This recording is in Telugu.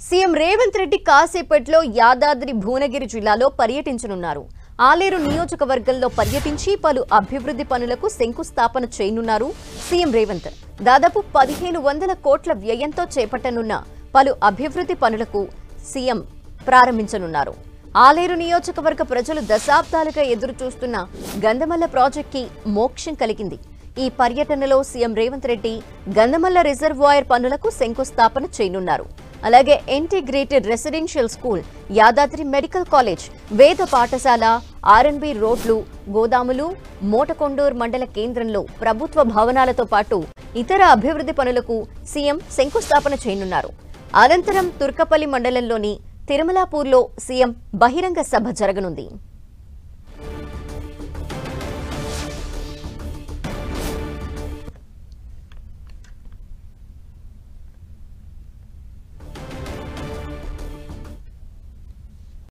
సీఎం రేవంత్ రెడ్డి కాసేపట్లో యాదాద్రి భువనగిరి జిల్లాలో పర్యటించనున్నారు. ఆలేరు నియోజకవర్గంలో పర్యటించి పలు అభివృద్ధి పనులకు శంకుస్థాపన చేయనున్నారు. సీఎం రేవంత్ దాదాపు 1500 కోట్ల వ్యయంతో చేపట్టనున్న పలు అభివృద్ధి పనులకు సీఎం ప్రారంభించనున్నారు. ఆలేరు నియోజకవర్గ ప్రజలు దశాబ్దాలుగా ఎదురు చూస్తున్న గంధమల్ల ప్రాజెక్టుకి మోక్షం కలిగింది. ఈ పర్యటనలో సీఎం రేవంత్ రెడ్డి గంధమల్ల రిజర్వాయర్ పనులకు శంకుస్థాపన చేయనున్నారు. అలాగే integrated residential school, Yadadri medical college, వేద పాఠశాల, ఆర్ఎన్బి రోడ్లు, గోదాములు, మోటకొండూరు మండల కేంద్రంలో ప్రభుత్వ భవనాలతో పాటు ఇతర అభివృద్ధి పనులకు సీఎం శంకుస్థాపన చేయనున్నారు. అనంతరం తుర్కపల్లి మండలంలోని తిరుమలాపూర్లో సీఎం బహిరంగ సభ జరగనుంది.